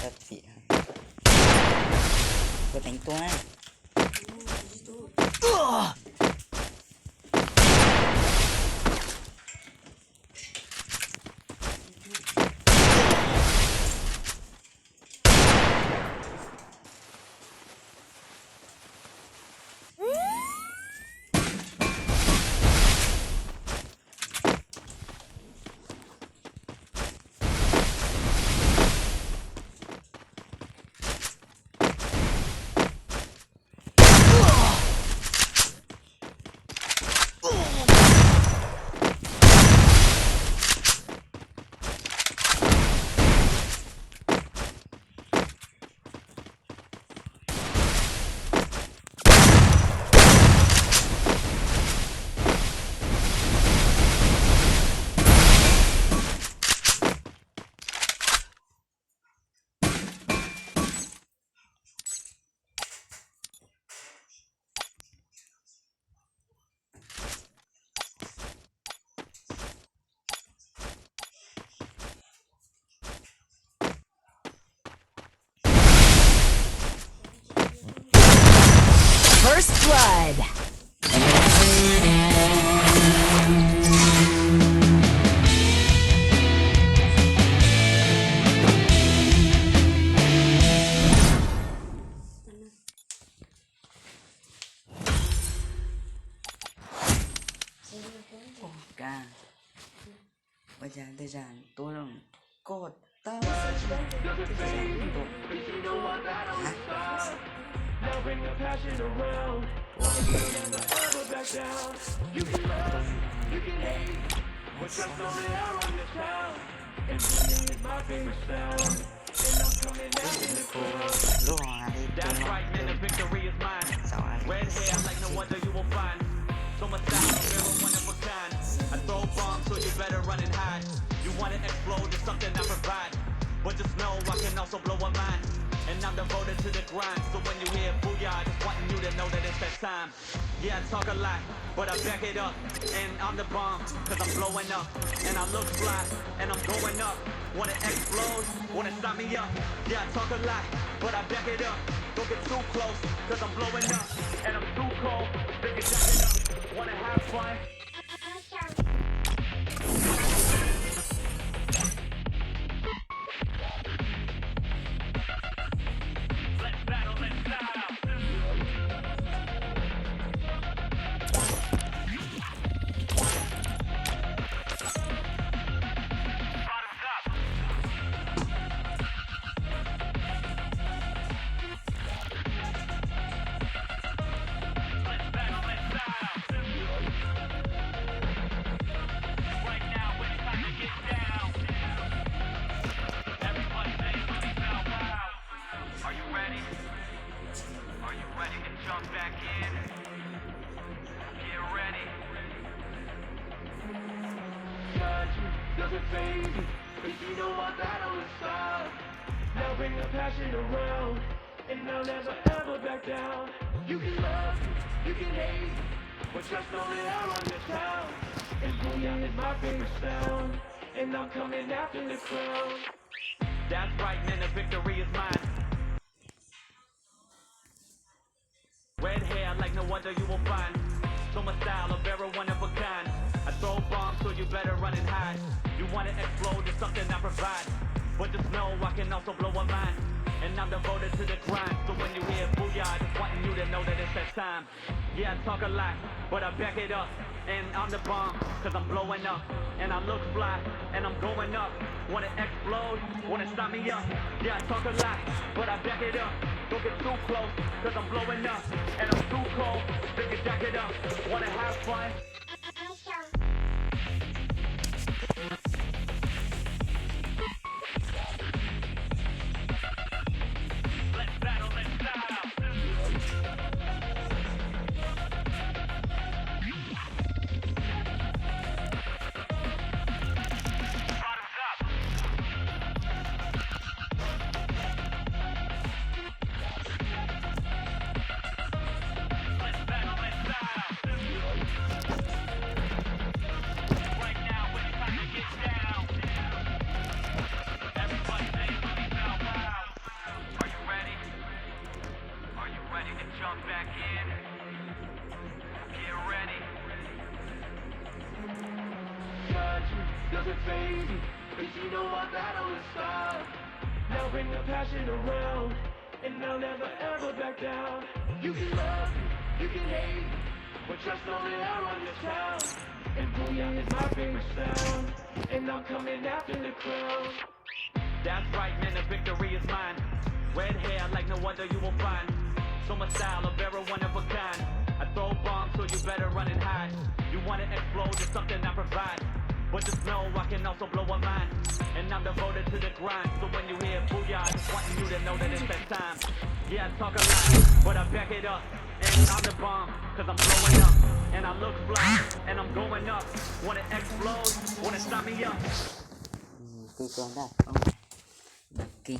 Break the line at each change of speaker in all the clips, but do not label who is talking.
ตัดสีกดแต่งตัว
First blood.
กาว่าจะได้จานตัวลงกดตั้ง
Now bring the passion around. Never ever back down. You can love, you can hate, but trust on the arrow on your town. And bullying is my favorite sound. And I'm coming out in the crowd.
That's right, man, the victory is mine. Red hair like no other you will find. So much style, every one of a kind. I throw bombs, so you better run and hide. You wanna explode, it's something I provide. But just know I can also blow a mind. And I'm devoted to the grind. So when you hear booyah, I just wanting you to know that it's that time. Yeah, I talk a lot, but I back it up. And I'm the bomb, cause I'm blowing up. And I look fly, and I'm going up. Wanna explode, wanna stop me up. Yeah, I talk a lot, but I back it up. Don't get too close, cause I'm blowing up. And I'm too cold, they can jack it up. Wanna have fun? Back in. Get ready.
Judgment doesn't phase me, cause you know my battle is solid. Now bring the passion around, and I'll never ever back down. You can love, you can hate, but trust only out on your town. And bullying is my favorite sound, and I'm coming after the crown.
That's right, man, the victory is mine. Red hair like no other you will find. So much style of every one of a kind. I throw bombs so you better run and hide. You wanna explode, it's something I provide. But just know I can also blow a mind. And I'm devoted to the grind. So when you hear booyah, I just wanting you to know that it's that time. Yeah, I talk a lot, but I back it up. And I'm the bomb, cause I'm blowing up. And I look fly, and I'm going up. Wanna explode, wanna stop me up. Yeah, I talk a lot, but I back it up. Don't get too close, cause I'm blowing up. And I'm too cold, they can jack it up. Wanna have fun? Let's battle, let's style. Bottoms up. Let's battle, let's style.
battle is start. Now bring the passion around, and I'll never ever back down. You can love, you can hate, but trust only I run this town. And booyah is my favorite sound, and I'm coming after the crown.
That's right, man, the victory is mine. Red hair like no other you will find. So my style, a very one of a kind. I throw bombs, so you better run and hide. You wanna explode, it's something I provide. But just know I can also blow a mind. And I'm devoted to the grind. So when you hear booyah, I just want you to know that it's that time. Yeah, I talk a lot, but I back it up. And I'm the bomb, cause I'm blowing up. And I look fly, and I'm going up. Wanna explode, wanna stop me up.
Cứ con đó không bạc kỳ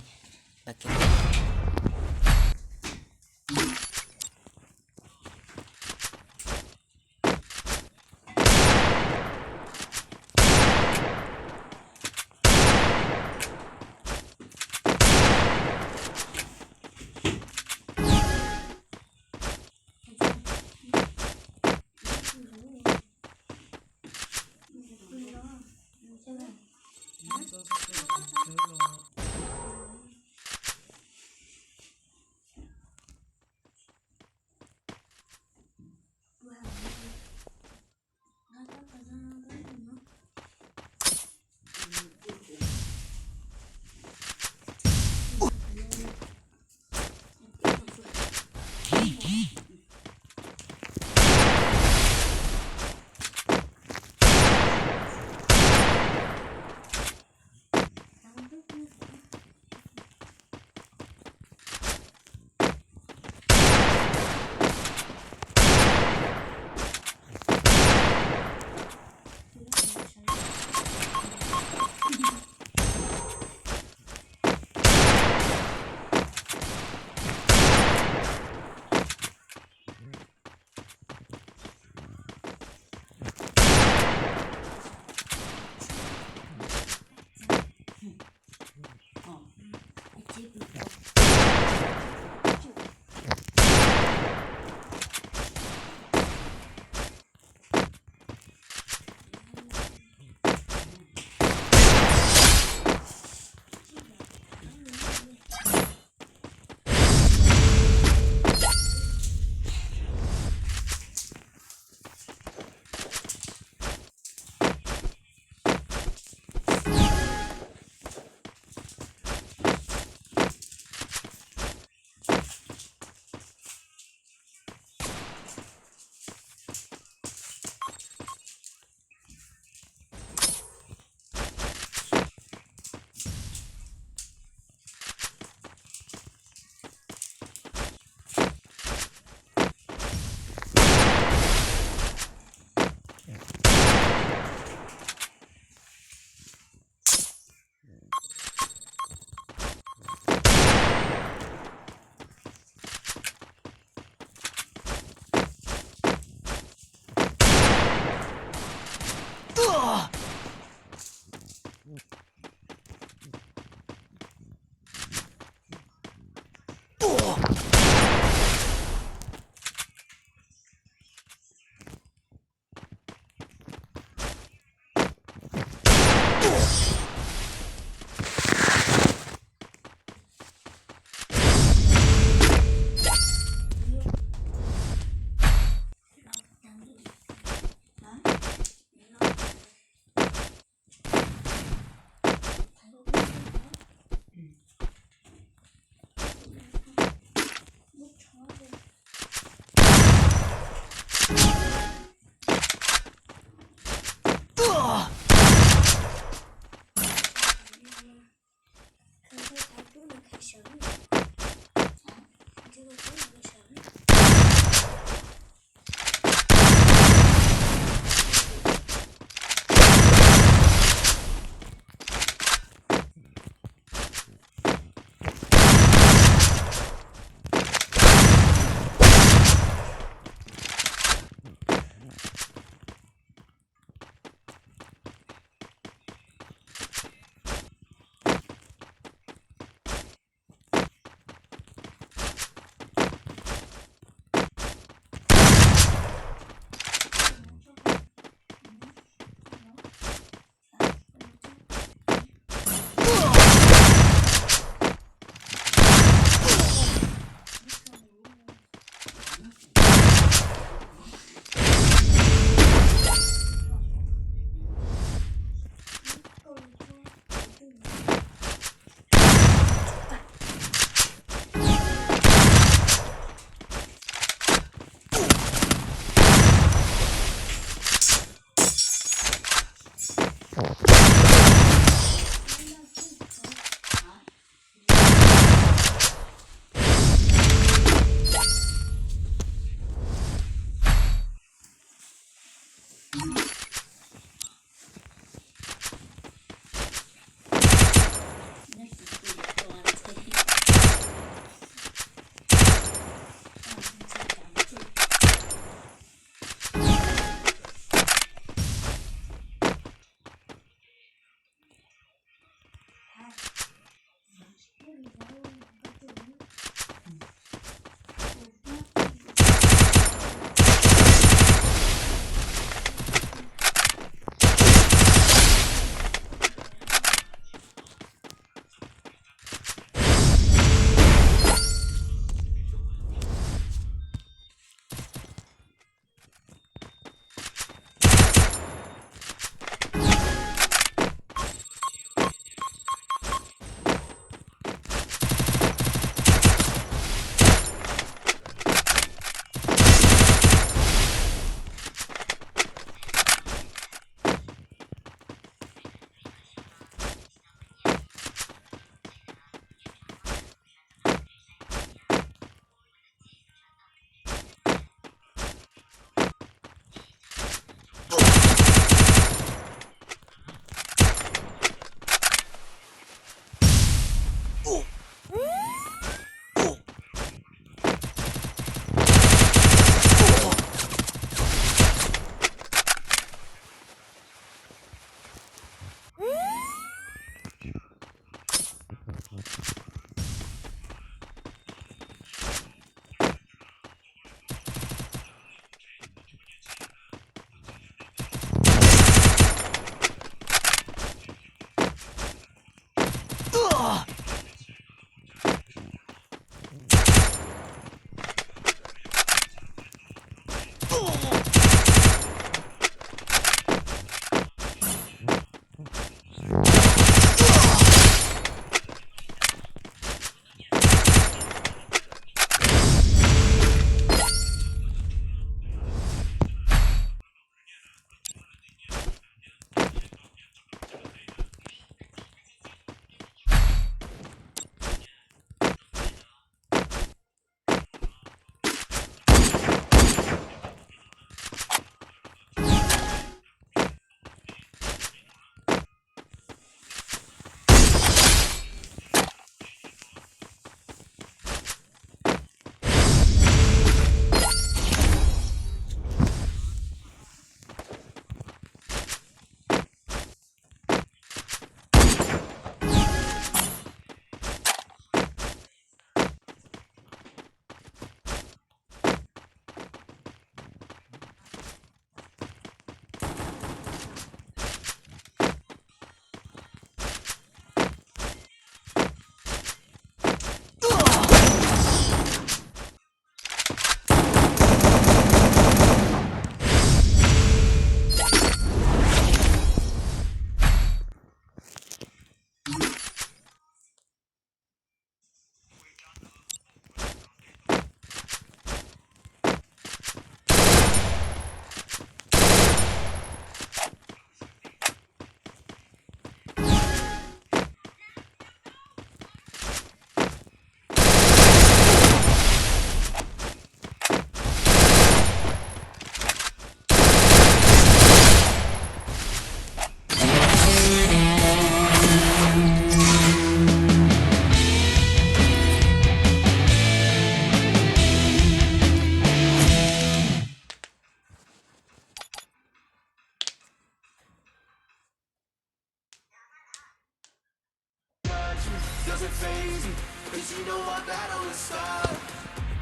Doesn't phase you, cause you know our battle is start.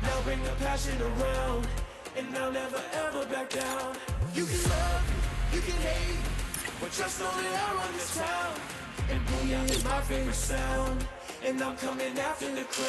Now bring the passion around, and I'll never ever back down. You can love, you can hate, but trust only I run this town. And booyah is my favorite sound, and I'm coming after the crown.